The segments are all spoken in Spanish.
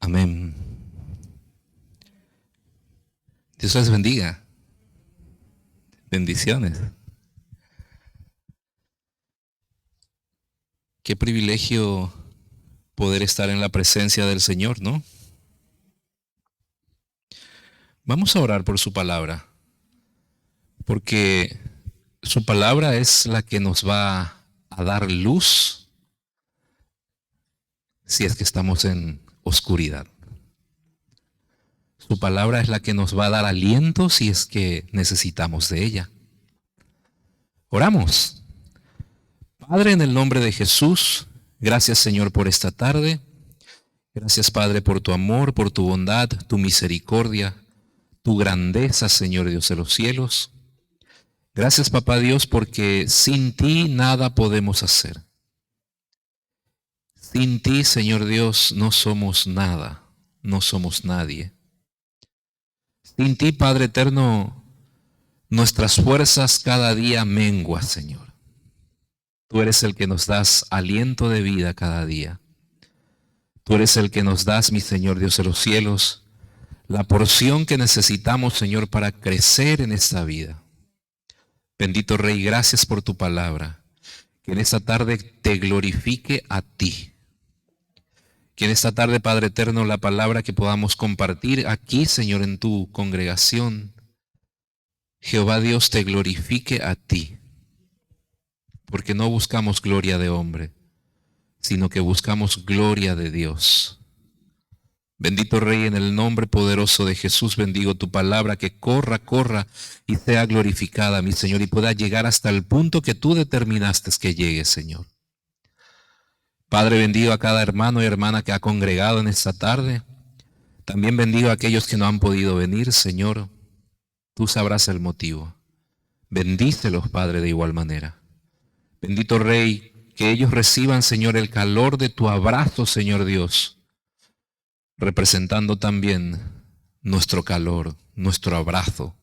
Amén. Dios les bendiga. Bendiciones. Qué privilegio poder estar en la presencia del Señor, ¿no? Vamos a orar por su palabra, porque su palabra es la que nos va a dar luz si es que estamos en oscuridad. Su palabra es la que nos va a dar aliento si es que necesitamos de ella. Oramos. Padre, en el nombre de Jesús, gracias Señor por esta tarde. Gracias Padre por tu amor, por tu bondad, tu misericordia, tu grandeza, Señor Dios de los cielos. Gracias Papá Dios porque sin ti nada podemos hacer. Sin ti, Señor Dios, no somos nada, no somos nadie. Sin ti, Padre eterno, nuestras fuerzas cada día menguan, Señor. Tú eres el que nos das aliento de vida cada día. Tú eres el que nos das, mi Señor Dios de los cielos, la porción que necesitamos, Señor, para crecer en esta vida. Bendito Rey, gracias por tu palabra. Que en esta tarde te glorifique a ti. Que en esta tarde, Padre eterno, la palabra que podamos compartir aquí, Señor, en tu congregación, Jehová Dios te glorifique a ti. Porque no buscamos gloria de hombre, sino que buscamos gloria de Dios. Bendito Rey, en el nombre poderoso de Jesús, bendigo tu palabra, que corra y sea glorificada, mi Señor, y pueda llegar hasta el punto que tú determinaste que llegue, Señor. Padre, bendigo a cada hermano y hermana que ha congregado en esta tarde. También bendigo a aquellos que no han podido venir, Señor. Tú sabrás el motivo. Bendícelos, Padre, de igual manera. Bendito Rey, que ellos reciban, Señor, el calor de tu abrazo, Señor Dios, representando también nuestro calor, nuestro abrazo,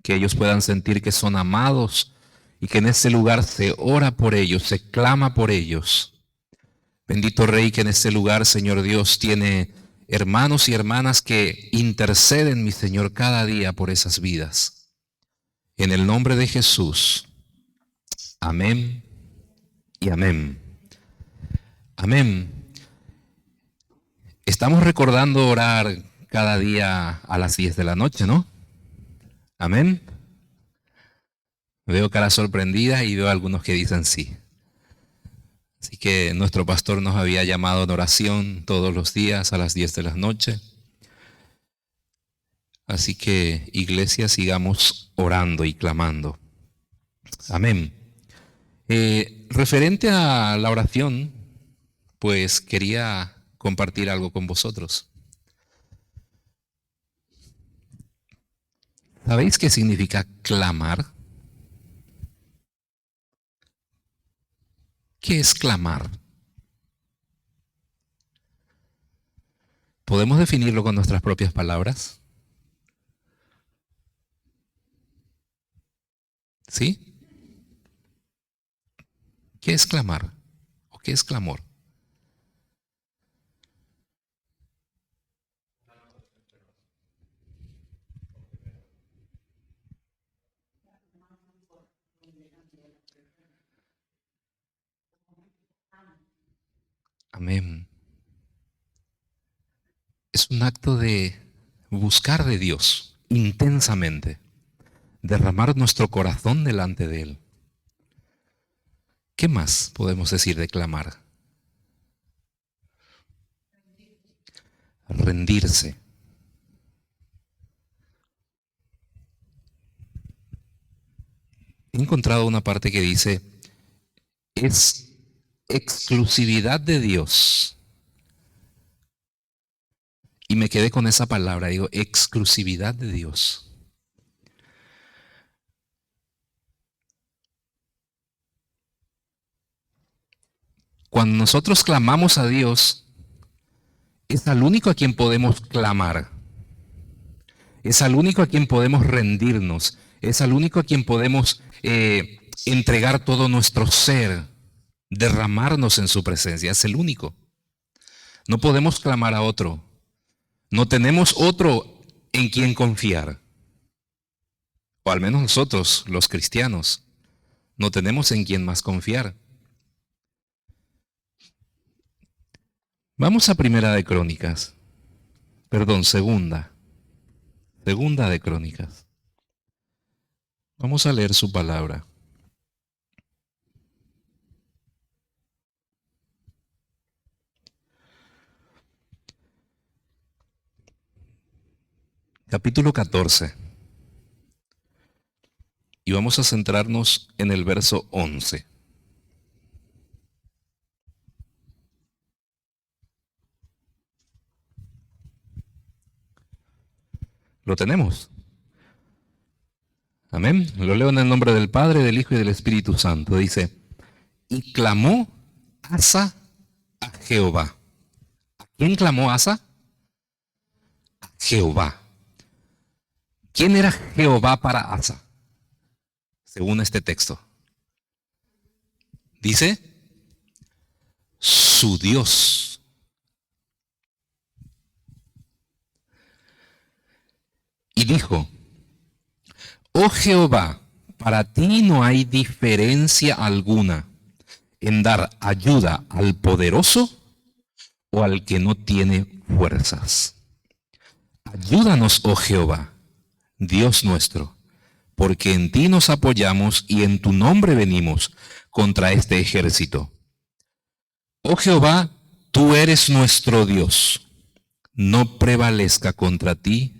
que ellos puedan sentir que son amados y que en este lugar se ora por ellos, se clama por ellos. Bendito Rey, que en este lugar, Señor Dios, tiene hermanos y hermanas que interceden, mi Señor, cada día por esas vidas. En el nombre de Jesús. Amén y amén. Amén. Estamos recordando orar cada día a las 10 de la noche, ¿no? Amén. Veo caras sorprendidas y veo algunos que dicen sí. Así que nuestro pastor nos había llamado en oración todos los días a las 10 de la noche. Así que, iglesia, sigamos orando y clamando. Amén. Referente a la oración, pues quería compartir algo con vosotros. ¿Sabéis qué significa clamar? ¿Qué es clamar? ¿Podemos definirlo con nuestras propias palabras? ¿Sí? ¿Qué es clamar? ¿O qué es clamor? Amén. Es un acto de buscar de Dios intensamente, derramar nuestro corazón delante de Él. ¿Qué más podemos decir de clamar? Rendirse. He encontrado una parte que dice, es exclusividad de Dios. Y me quedé con esa palabra, digo, exclusividad de Dios. Cuando nosotros clamamos a Dios, es al único a quien podemos clamar. Es al único a quien podemos rendirnos. Es al único a quien podemos entregar todo nuestro ser, derramarnos en su presencia. Es el único. No podemos clamar a otro. No tenemos otro en quien confiar. O al menos nosotros, los cristianos, no tenemos en quien más confiar. Vamos a Primera de Crónicas. Perdón, Segunda. Segunda de Crónicas. Vamos a leer su palabra. Capítulo 14. Y vamos a centrarnos en el verso 11. ¿Lo tenemos? Amén. Lo leo en el nombre del Padre, del Hijo y del Espíritu Santo. Dice, y clamó Asa a Jehová. ¿A quién clamó Asa? A Jehová. ¿Quién era Jehová para Asa? Según este texto. Dice, su Dios. Y dijo, oh Jehová, para ti no hay diferencia alguna en dar ayuda al poderoso o al que no tiene fuerzas. Ayúdanos, oh Jehová, Dios nuestro, porque en ti nos apoyamos y en tu nombre venimos contra este ejército. Oh Jehová, tú eres nuestro Dios, no prevalezca contra ti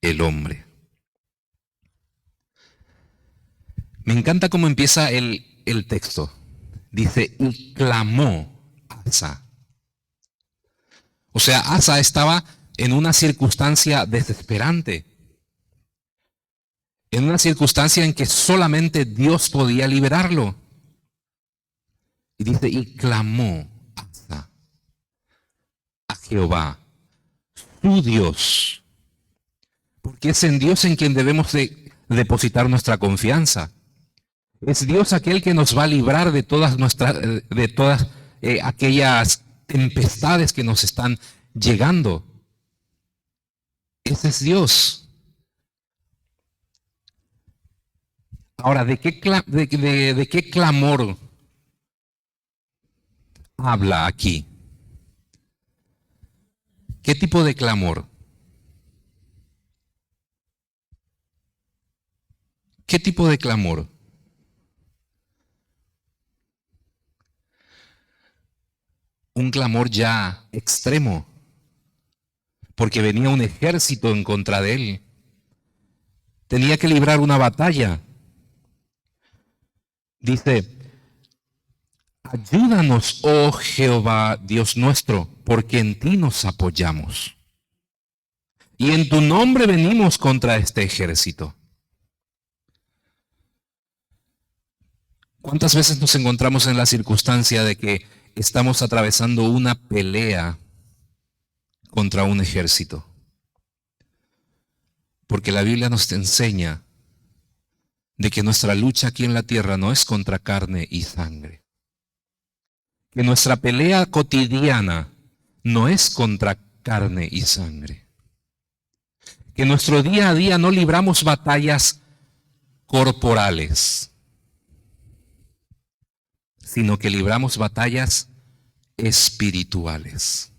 el hombre. Me encanta cómo empieza el texto. Dice, y clamó Asa. O sea, Asa estaba en una circunstancia desesperante. En una circunstancia en que solamente Dios podía liberarlo. Y dice, y clamó Asa a Jehová, su Dios. Porque es en Dios en quien debemos de depositar nuestra confianza. Es Dios aquel que nos va a librar de todas aquellas tempestades que nos están llegando. Ese es Dios. Ahora, ¿de qué clamor habla aquí? ¿Qué tipo de clamor? ¿Qué tipo de clamor? Un clamor ya extremo, porque venía un ejército en contra de él. Tenía que librar una batalla. Dice, ayúdanos, oh Jehová, Dios nuestro, porque en ti nos apoyamos. Y en tu nombre venimos contra este ejército. ¿Cuántas veces nos encontramos en la circunstancia de que estamos atravesando una pelea contra un ejército? Porque la Biblia nos enseña de que nuestra lucha aquí en la tierra no es contra carne y sangre. Que nuestra pelea cotidiana no es contra carne y sangre. Que nuestro día a día no libramos batallas corporales, sino que libramos batallas espirituales.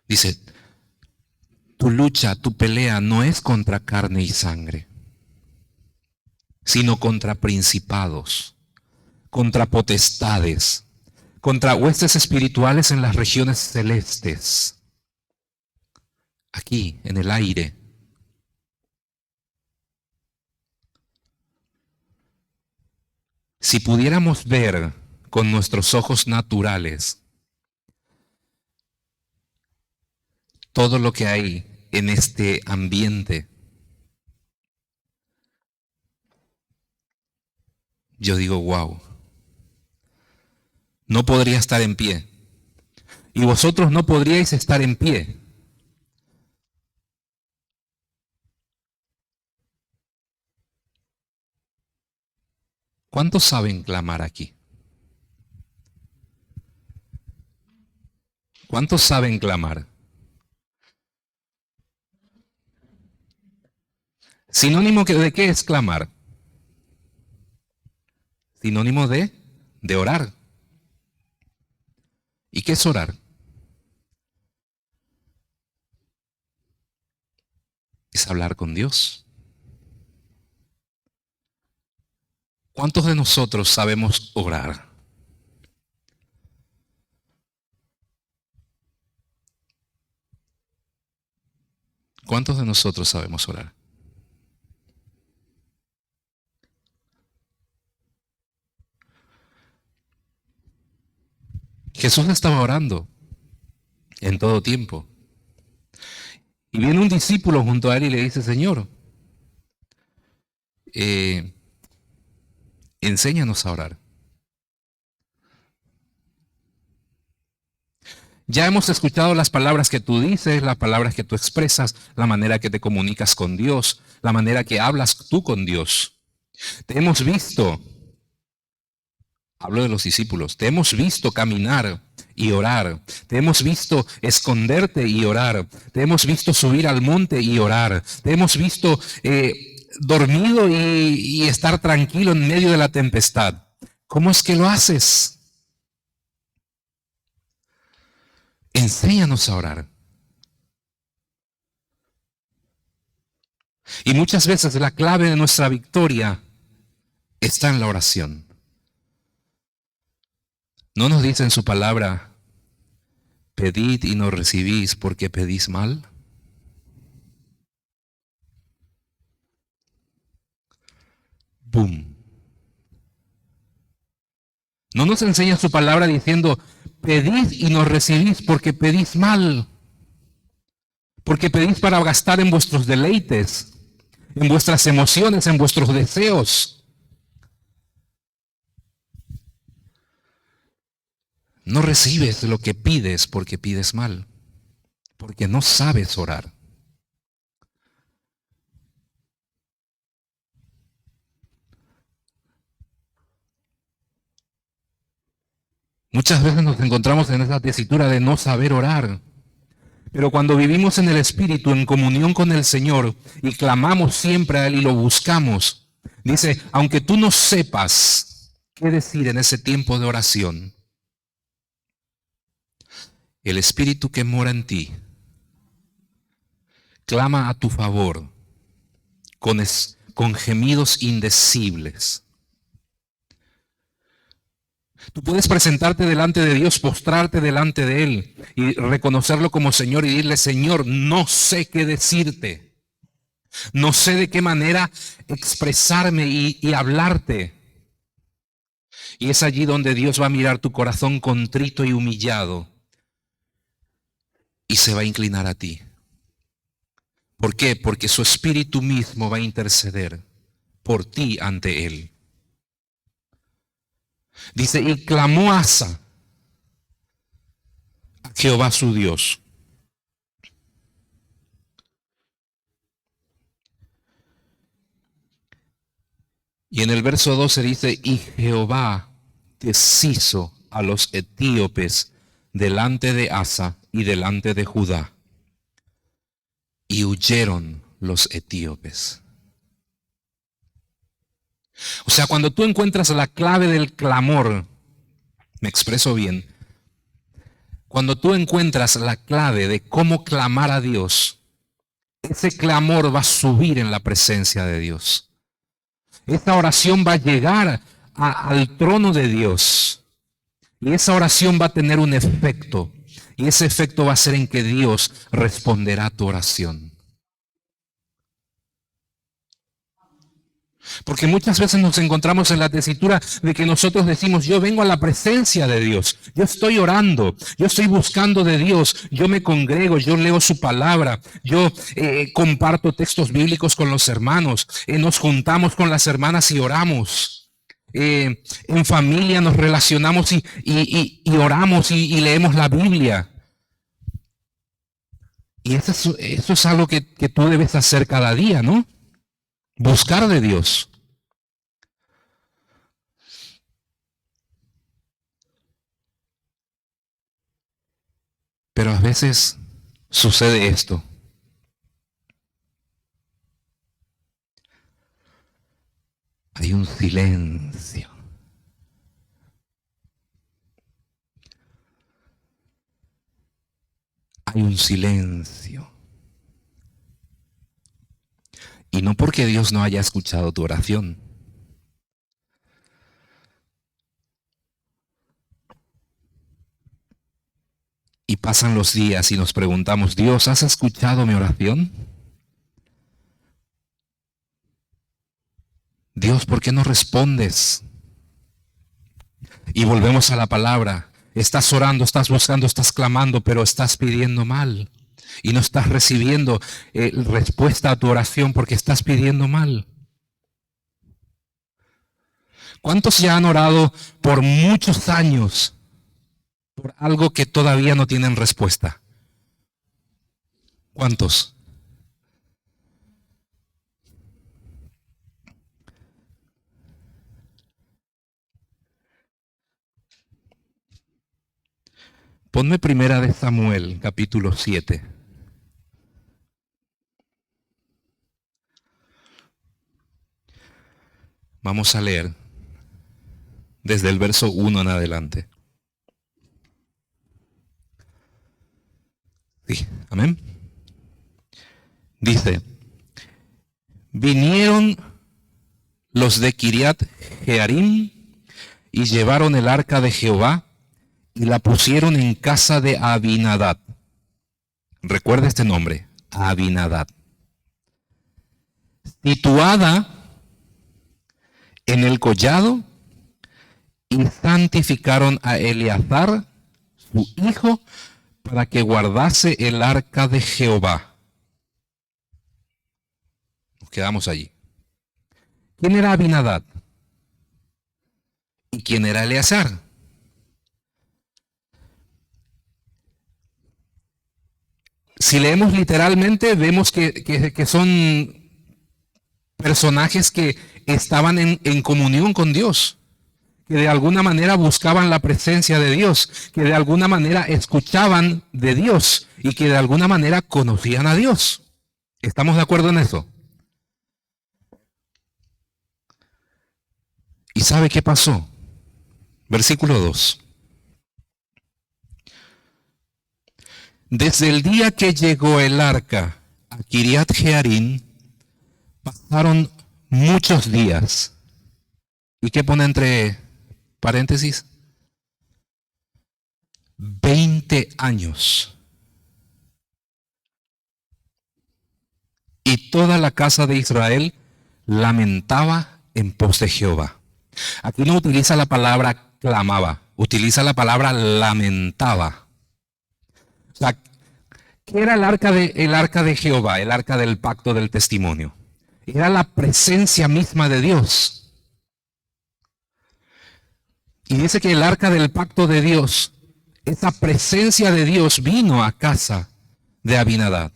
Dice, tu lucha, tu pelea no es contra carne y sangre, sino contra principados, contra potestades, contra huestes espirituales en las regiones celestes, aquí en el aire. Si pudiéramos ver con nuestros ojos naturales todo lo que hay en este ambiente, yo digo, wow, no podría estar en pie. Y vosotros no podríais estar en pie. ¿Cuántos saben clamar aquí? ¿Cuántos saben clamar? Sinónimo de qué es clamar? Sinónimo de orar. ¿Y qué es orar? Es hablar con Dios. ¿Cuántos de nosotros sabemos orar? ¿Cuántos de nosotros sabemos orar? Jesús estaba orando en todo tiempo. Y viene un discípulo junto a él y le dice, Señor, eh, enséñanos a orar. Ya hemos escuchado las palabras que tú dices, las palabras que tú expresas, la manera que te comunicas con Dios, la manera que hablas tú con Dios. Te hemos visto, hablo de los discípulos, te hemos visto caminar y orar. Te hemos visto esconderte y orar. Te hemos visto subir al monte y orar. Te hemos visto dormido y estar tranquilo en medio de la tempestad. ¿Cómo es que lo haces? Enséñanos a orar. Y muchas veces la clave de nuestra victoria está en la oración. ¿No nos dice en su palabra, pedid y no recibís porque pedís mal? ¡Bum! No nos enseña su palabra diciendo, pedid y no recibís porque pedís mal. Porque pedís para gastar en vuestros deleites, en vuestras emociones, en vuestros deseos. No recibes lo que pides porque pides mal, porque no sabes orar. Muchas veces nos encontramos en esa tesitura de no saber orar. Pero cuando vivimos en el Espíritu, en comunión con el Señor, y clamamos siempre a Él y lo buscamos, dice, aunque tú no sepas qué decir en ese tiempo de oración, el Espíritu que mora en ti clama a tu favor con gemidos indecibles. Tú puedes presentarte delante de Dios, postrarte delante de Él y reconocerlo como Señor y decirle, Señor, no sé qué decirte. No sé de qué manera expresarme y hablarte. Y es allí donde Dios va a mirar tu corazón contrito y humillado y se va a inclinar a ti. ¿Por qué? Porque su Espíritu mismo va a interceder por ti ante Él. Dice, y clamó Asa a Jehová su Dios. Y en el verso 12 dice, y Jehová deshizo a los etíopes delante de Asa y delante de Judá. Y huyeron los etíopes. O sea, cuando tú encuentras la clave del clamor, me expreso bien, cuando tú encuentras la clave de cómo clamar a Dios, ese clamor va a subir en la presencia de Dios. Esa oración va a llegar al trono de Dios. Y esa oración va a tener un efecto. Y ese efecto va a ser en que Dios responderá a tu oración. Porque muchas veces nos encontramos en la tesitura de que nosotros decimos, yo vengo a la presencia de Dios, yo estoy orando, yo estoy buscando de Dios, yo me congrego, yo leo su palabra, yo comparto textos bíblicos con los hermanos, nos juntamos con las hermanas y oramos. En familia nos relacionamos y oramos y leemos la Biblia. Y eso es algo que tú debes hacer cada día, ¿no? Buscar de Dios. veces sucede esto. Hay un silencio. Hay un silencio. Y no porque Dios no haya escuchado tu oración. Y pasan los días y nos preguntamos, Dios, ¿has escuchado mi oración? Dios, ¿por qué no respondes? Y volvemos a la palabra. Estás orando, estás buscando, estás clamando, pero estás pidiendo mal. Y no estás recibiendo respuesta a tu oración porque estás pidiendo mal. ¿Cuántos ya han orado por muchos años por algo que todavía no tienen respuesta? ¿Cuántos? Ponme primera de Samuel, capítulo 7. Vamos a leer desde el verso 1 en adelante. Sí, amén. Dice, vinieron los de Kiriat Jearim y llevaron el arca de Jehová y la pusieron en casa de Abinadab. Recuerda este nombre, Abinadab. Situada en el collado, y santificaron a Eleazar, su hijo, para que guardase el arca de Jehová. Nos quedamos allí. ¿Quién era Abinadab? ¿Y quién era Eleazar? Si leemos literalmente, vemos que son personajes que estaban en comunión con Dios, que de alguna manera buscaban la presencia de Dios, que de alguna manera escuchaban de Dios y que de alguna manera conocían a Dios. ¿Estamos de acuerdo en eso? ¿Y sabe qué pasó? Versículo 2. Desde el día que llegó el arca a Kiriat Jearim, pasaron muchos días. ¿Y qué pone entre paréntesis? 20 años. Y toda la casa de Israel lamentaba en pos de Jehová. Aquí no utiliza la palabra clamaba, utiliza la palabra lamentaba. O sea, ¿qué era el arca de Jehová, el arca del pacto del testimonio? Era la presencia misma de Dios. Y dice que el arca del pacto de Dios, esa presencia de Dios vino a casa de Abinadab.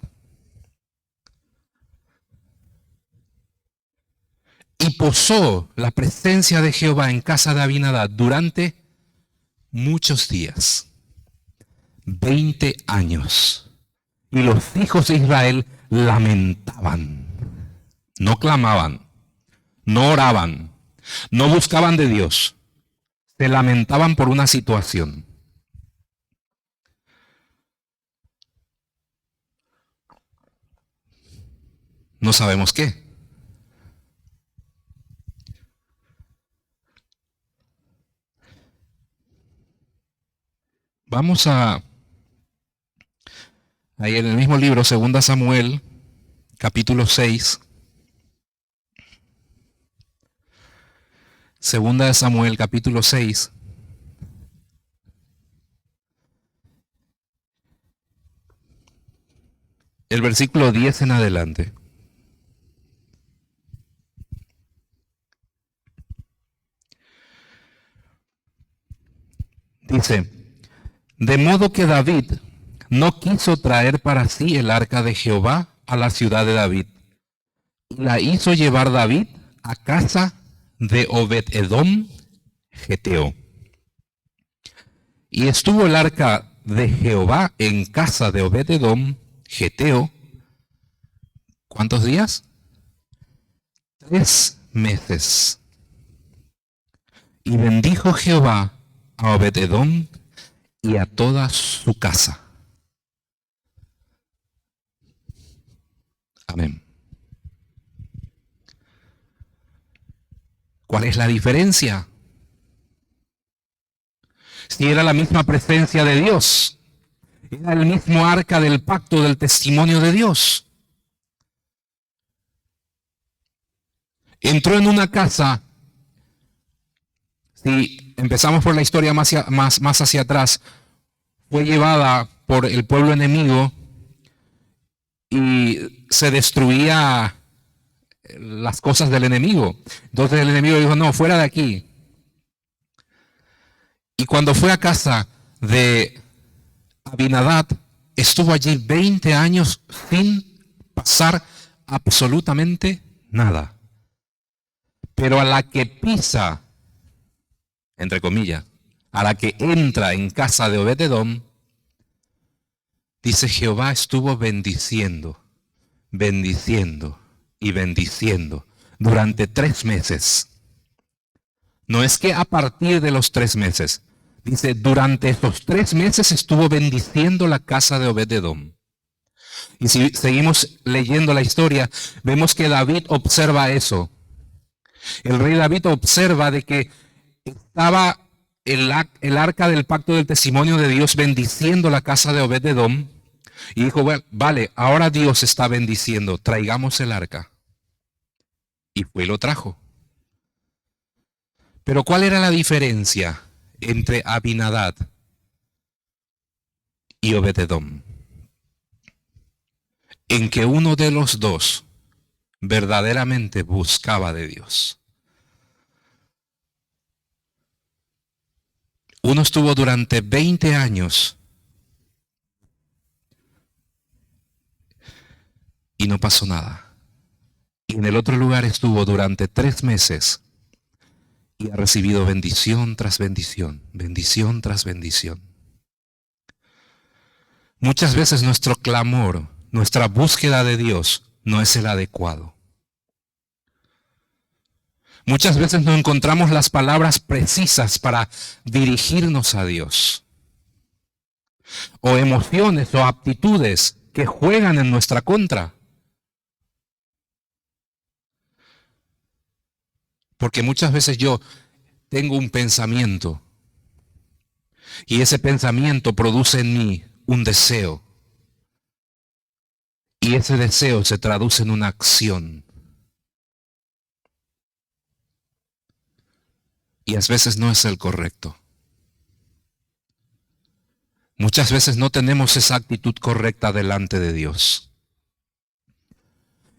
Y posó la presencia de Jehová en casa de Abinadab durante muchos días. 20 años. Y los hijos de Israel lamentaban. No clamaban, no oraban, no buscaban de Dios. Se lamentaban por una situación. No sabemos qué. Vamos ahí en el mismo libro, 2 Samuel, capítulo 6. 2 Samuel, capítulo 6. El versículo 10 en adelante. Dice, de modo que David no quiso traer para sí el arca de Jehová a la ciudad de David. La hizo llevar David a casa de Obed-edom, geteo. Y estuvo el arca de Jehová en casa de Obed-edom, geteo, ¿cuántos días? 3 meses. Y bendijo Jehová a Obed-edom y a toda su casa. Amén. ¿Cuál es la diferencia? Si era la misma presencia de Dios, era el mismo arca del pacto del testimonio de Dios. Entró en una casa, si empezamos por la historia más hacia atrás, fue llevada por el pueblo enemigo y se destruía las cosas del enemigo. Entonces el enemigo dijo, no, fuera de aquí. Y cuando fue a casa de Abinadab, estuvo allí 20 años sin pasar absolutamente nada. Pero a la que pisa, entre comillas, a la que entra en casa de Obed-edom, dice Jehová estuvo bendiciendo, bendiciendo y bendiciendo durante 3 meses. No es que a partir de los 3 meses, dice, durante esos 3 meses estuvo bendiciendo la casa de Obed-edom. Y si seguimos leyendo la historia, vemos que David observa eso. El rey David observa de que estaba el arca del pacto del testimonio de Dios bendiciendo la casa de Obed-edom. Y dijo, bueno, vale, ahora Dios está bendiciendo, traigamos el arca. Y fue y lo trajo. Pero ¿cuál era la diferencia entre Abinadab y Obed-edom? En que uno de los dos verdaderamente buscaba de Dios. Uno estuvo durante 20 años y no pasó nada. Y en el otro lugar estuvo durante 3 meses y ha recibido bendición tras bendición, bendición tras bendición. Muchas veces nuestro clamor, nuestra búsqueda de Dios no es el adecuado. Muchas veces no encontramos las palabras precisas para dirigirnos a Dios. O emociones o aptitudes que juegan en nuestra contra. Porque muchas veces yo tengo un pensamiento y ese pensamiento produce en mí un deseo. Y ese deseo se traduce en una acción. Y a veces no es el correcto. Muchas veces no tenemos esa actitud correcta delante de Dios.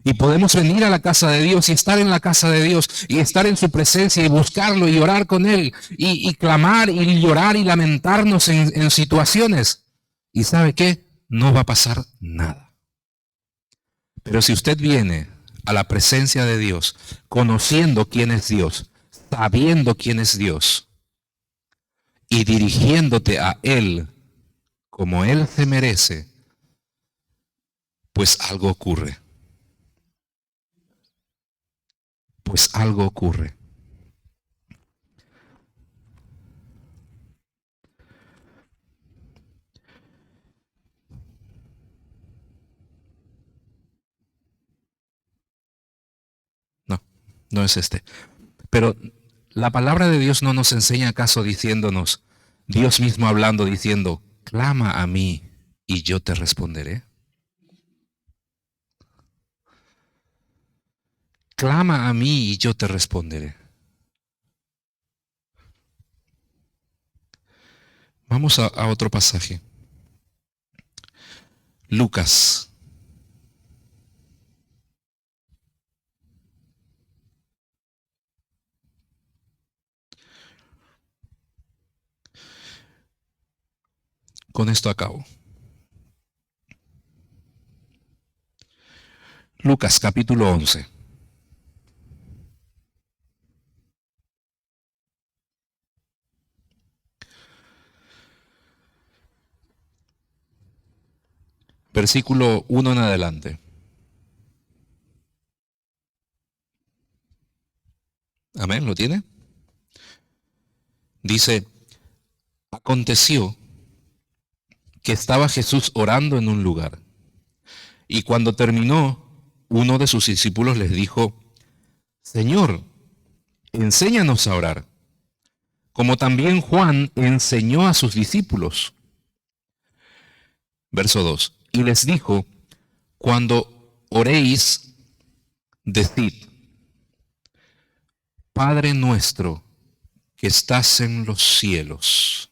Y podemos venir a la casa de Dios y estar en la casa de Dios y estar en su presencia y buscarlo y orar con Él y clamar y llorar y lamentarnos en situaciones. ¿Y sabe qué? No va a pasar nada. Pero si usted viene a la presencia de Dios, conociendo quién es Dios, sabiendo quién es Dios y dirigiéndote a Él como Él se merece, pues algo ocurre. Pues algo ocurre. No, no es este. Pero la palabra de Dios no nos enseña acaso diciéndonos, Dios mismo hablando, diciendo, clama a mí y yo te responderé. Clama a mí y yo te responderé. Vamos a otro pasaje. Lucas. Con esto acabo. Lucas capítulo 11. versículo 1 en adelante. Amén, ¿lo tiene? Dice, aconteció que estaba Jesús orando en un lugar, y cuando terminó, uno de sus discípulos les dijo, Señor, enséñanos a orar, como también Juan enseñó a sus discípulos. Verso 2. Y les dijo, cuando oréis, decid, Padre nuestro que estás en los cielos.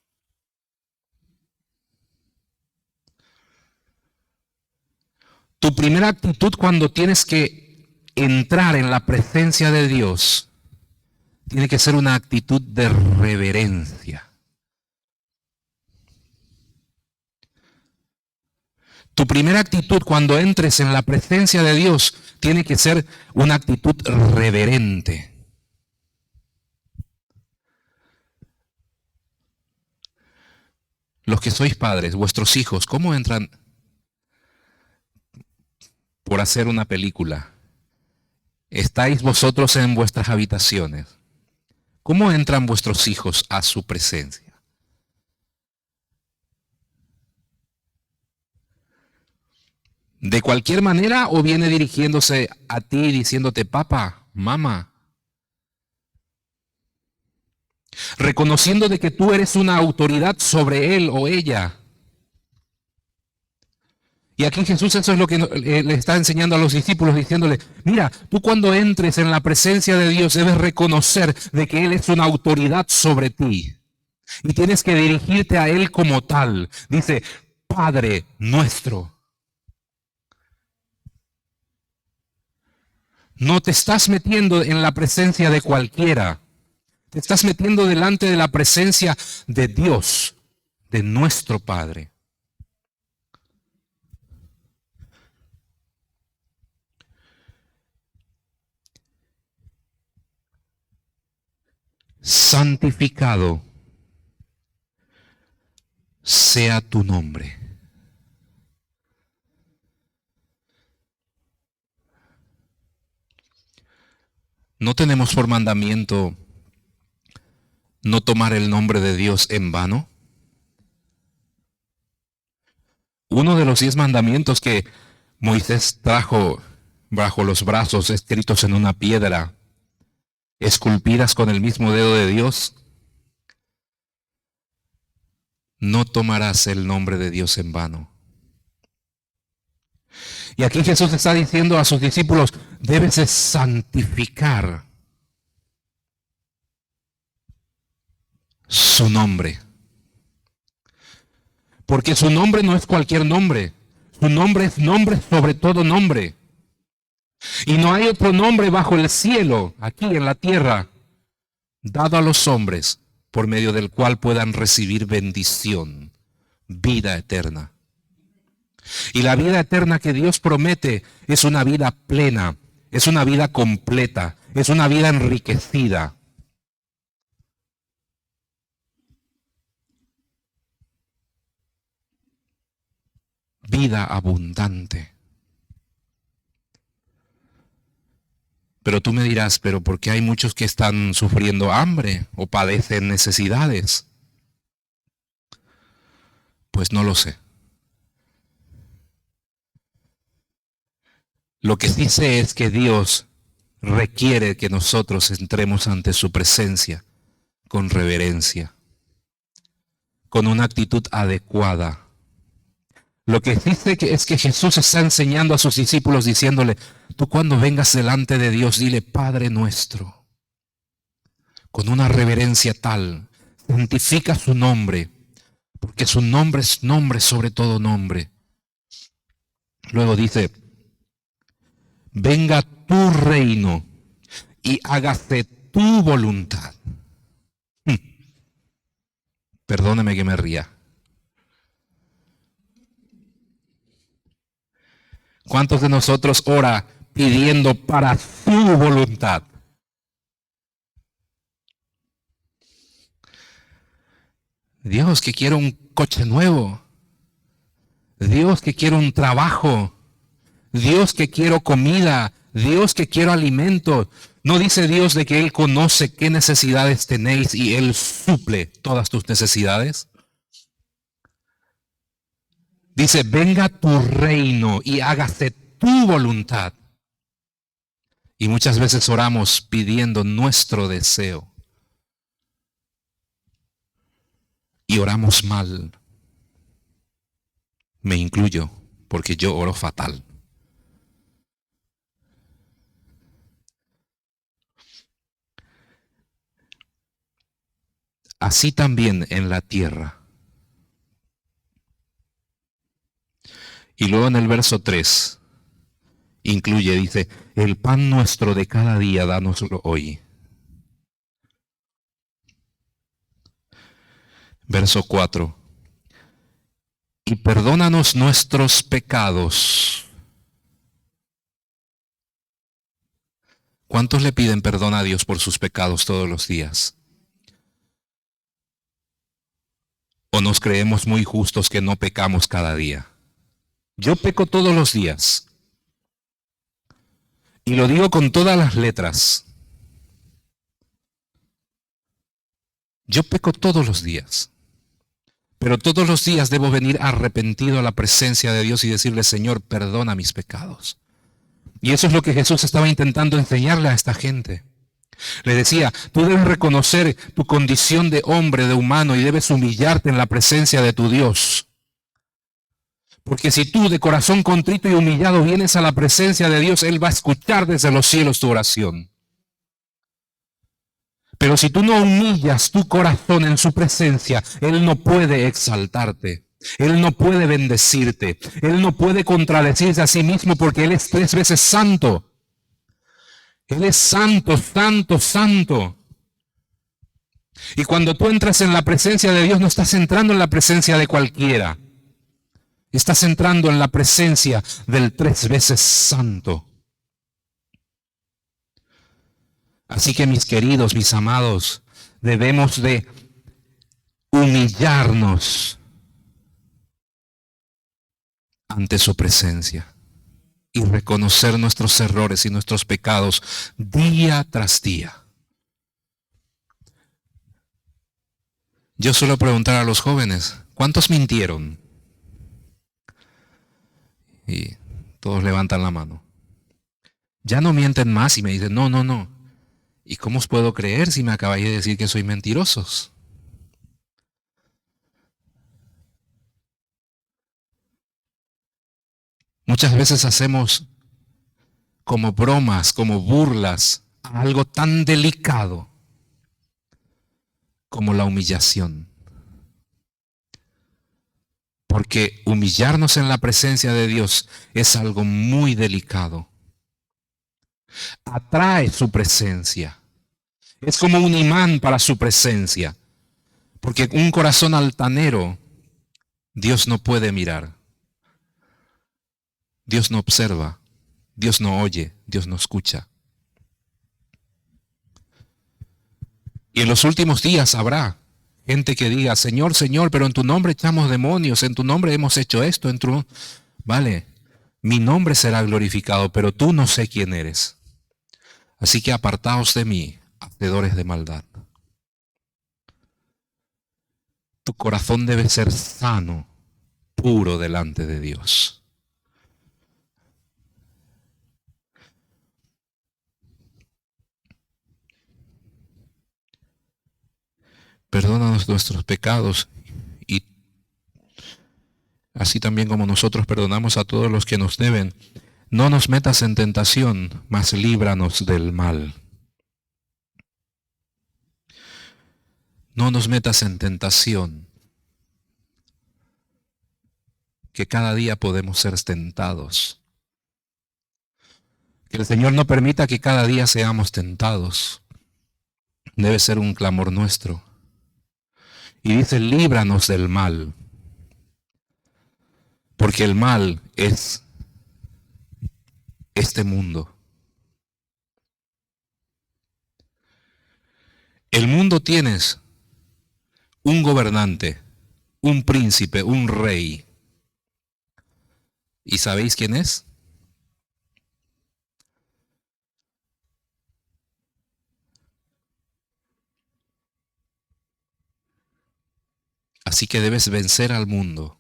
Tu primera actitud cuando tienes que entrar en la presencia de Dios tiene que ser una actitud de reverencia. Tu primera actitud cuando entres en la presencia de Dios tiene que ser una actitud reverente. Los que sois padres, vuestros hijos, ¿cómo entran por hacer una película? ¿Estáis vosotros en vuestras habitaciones? ¿Cómo entran vuestros hijos a su presencia? ¿De cualquier manera o viene dirigiéndose a ti diciéndote papá, mamá? Reconociendo de que tú eres una autoridad sobre él o ella. Y aquí Jesús eso es lo que le está enseñando a los discípulos, diciéndole, mira, tú cuando entres en la presencia de Dios debes reconocer de que Él es una autoridad sobre ti. Y tienes que dirigirte a Él como tal. Dice, Padre nuestro. No te estás metiendo en la presencia de cualquiera. Te estás metiendo delante de la presencia de Dios, de nuestro Padre. Santificado sea tu nombre. No tenemos por mandamiento no tomar el nombre de Dios en vano. Uno de los 10 mandamientos que Moisés trajo bajo los brazos escritos en una piedra, esculpidas con el mismo dedo de Dios, no tomarás el nombre de Dios en vano. Y aquí Jesús está diciendo a sus discípulos, debes de santificar su nombre. Porque su nombre no es cualquier nombre. Su nombre es nombre sobre todo nombre. Y no hay otro nombre bajo el cielo, aquí en la tierra, dado a los hombres, por medio del cual puedan recibir bendición, vida eterna. Y la vida eterna que Dios promete es una vida plena, es una vida completa, es una vida enriquecida. Vida abundante. Pero tú me dirás, pero ¿por qué hay muchos que están sufriendo hambre o padecen necesidades? Pues no lo sé. Lo que sí sé es que Dios requiere que nosotros entremos ante su presencia con reverencia, con una actitud adecuada. Lo que sí sé es que Jesús está enseñando a sus discípulos diciéndole, tú cuando vengas delante de Dios, dile Padre nuestro, con una reverencia tal, santifica su nombre, porque su nombre es nombre sobre todo nombre. Luego dice, venga tu reino y hágase tu voluntad. Perdóneme que me ría. ¿Cuántos de nosotros ora pidiendo para su voluntad? Dios, que quiero un coche nuevo. Dios que quiero un trabajo, Dios que quiero comida, Dios que quiero alimento. No dice Dios de que Él conoce qué necesidades tenéis y Él suple todas tus necesidades. Dice, venga tu reino y hágase tu voluntad. Y muchas veces oramos pidiendo nuestro deseo. Y oramos mal. Me incluyo, porque yo oro fatal. Así también en la tierra. Y luego en el verso 3, incluye, dice, el pan nuestro de cada día, dánoslo hoy. Verso 4. Y perdónanos nuestros pecados. ¿Cuántos le piden perdón a Dios por sus pecados todos los días? ¿O nos creemos muy justos que no pecamos cada día? Yo peco todos los días. Y lo digo con todas las letras. Yo peco todos los días. Pero todos los días debo venir arrepentido a la presencia de Dios y decirle, Señor, perdona mis pecados. Y eso es lo que Jesús estaba intentando enseñarle a esta gente. Le decía, tú debes reconocer tu condición de hombre, de humano, y debes humillarte en la presencia de tu Dios. Porque si tú de corazón contrito y humillado vienes a la presencia de Dios, Él va a escuchar desde los cielos tu oración. Pero si tú no humillas tu corazón en su presencia, Él no puede exaltarte. Él no puede bendecirte. Él no puede contradecirse a sí mismo porque Él es 3 veces santo. Él es santo, santo, santo. Y cuando tú entras en la presencia de Dios, no estás entrando en la presencia de cualquiera. Estás entrando en la presencia del 3 veces santo. Así que mis queridos, mis amados, debemos de humillarnos ante su presencia y reconocer nuestros errores y nuestros pecados día tras día. Yo suelo preguntar a los jóvenes, ¿cuántos mintieron? Y todos levantan la mano. Ya no mienten más y me dicen, no, no, no. ¿Y cómo os puedo creer si me acabáis de decir que soy mentirosos? Muchas veces hacemos como bromas, como burlas, a algo tan delicado como la humillación. Porque humillarnos en la presencia de Dios es algo muy delicado. Atrae su presencia. Es como un imán para su presencia. Porque un corazón altanero, Dios no puede mirar. Dios no observa. Dios no oye. Dios no escucha. Y en los últimos días habrá gente que diga, Señor, Señor, pero en tu nombre echamos demonios, en tu nombre hemos hecho esto, Vale, mi nombre será glorificado, pero tú no sé quién eres. Así que apartaos de mí, hacedores de maldad. Tu corazón debe ser sano, puro delante de Dios. Perdónanos nuestros pecados y así también como nosotros perdonamos a todos los que nos deben. No nos metas en tentación, mas líbranos del mal. No nos metas en tentación, que cada día podemos ser tentados. Que el Señor no permita que cada día seamos tentados. Debe ser un clamor nuestro. Y dice, líbranos del mal. Porque el mal es este mundo. El mundo tienes un gobernante, un príncipe, un rey. ¿Y sabéis quién es? Así que debes vencer al mundo.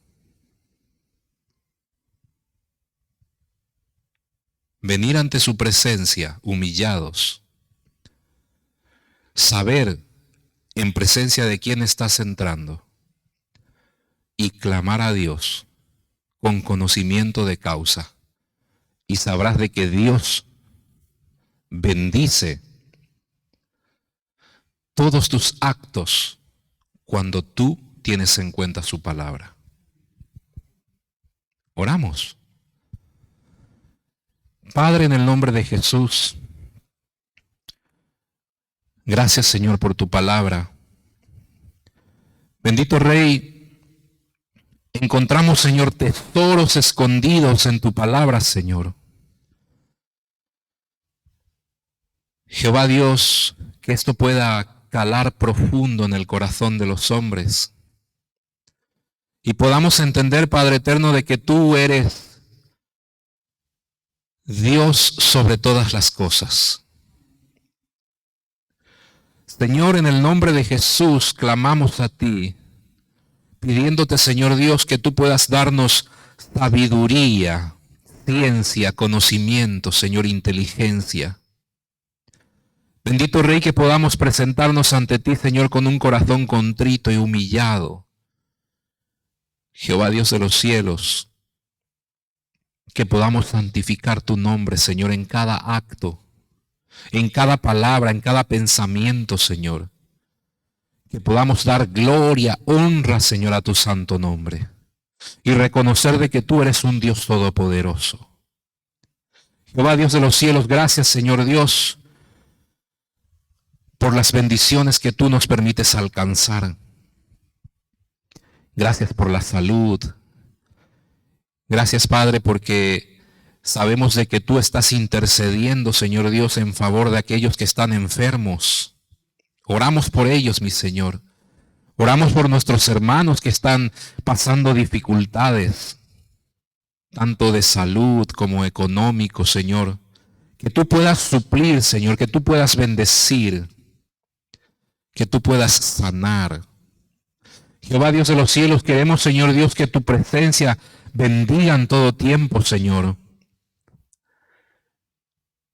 Venir ante su presencia humillados. Saber en presencia de quién estás entrando. Y clamar a Dios con conocimiento de causa. Y sabrás de que Dios bendice todos tus actos cuando tú tienes en cuenta su palabra. Oramos. Padre, en el nombre de Jesús, gracias Señor por tu palabra. Bendito Rey, encontramos Señor tesoros escondidos en tu palabra, Señor. Jehová Dios, que esto pueda calar profundo en el corazón de los hombres y podamos entender, Padre eterno, de que tú eres Dios sobre todas las cosas. Señor, en el nombre de Jesús clamamos a ti, pidiéndote, Señor Dios, que tú puedas darnos sabiduría, ciencia, conocimiento, Señor, inteligencia. Bendito Rey, que podamos presentarnos ante ti, Señor, con un corazón contrito y humillado. Jehová Dios de los cielos, que podamos santificar tu nombre, Señor, en cada acto, en cada palabra, en cada pensamiento, Señor. Que podamos dar gloria, honra, Señor, a tu santo nombre. Y reconocer de que tú eres un Dios todopoderoso. Jehová Dios de los cielos, gracias, Señor Dios, por las bendiciones que tú nos permites alcanzar. Gracias por la salud. Gracias, Padre, porque sabemos de que tú estás intercediendo, Señor Dios, en favor de aquellos que están enfermos. Oramos por ellos, mi Señor. Oramos por nuestros hermanos que están pasando dificultades, tanto de salud como económico, Señor. Que tú puedas suplir, Señor, que tú puedas bendecir, que tú puedas sanar. Jehová Dios de los cielos, queremos, Señor Dios, que tu presencia bendiga en todo tiempo, Señor.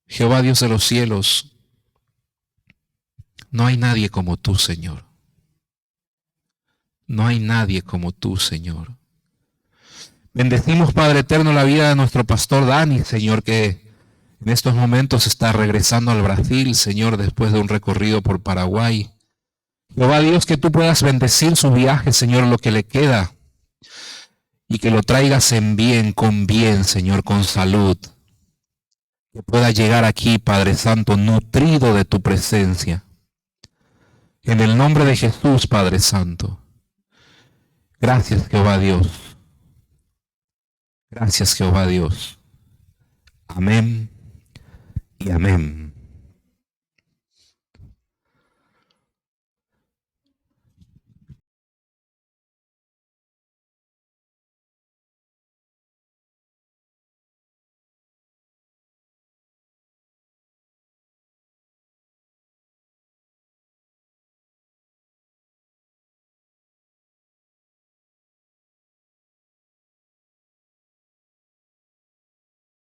Jehová Dios de los cielos, no hay nadie como tú, Señor. No hay nadie como tú, Señor. Bendecimos, Padre eterno, la vida de nuestro pastor Dani, Señor, que en estos momentos está regresando al Brasil, Señor, después de un recorrido por Paraguay. Jehová Dios, que tú puedas bendecir su viaje, Señor, lo que le queda, y que lo traigas en bien, con bien, Señor, con salud. Que pueda llegar aquí, Padre Santo, nutrido de tu presencia. En el nombre de Jesús, Padre Santo. Gracias, Jehová Dios. Gracias, Jehová Dios. Amén y amén.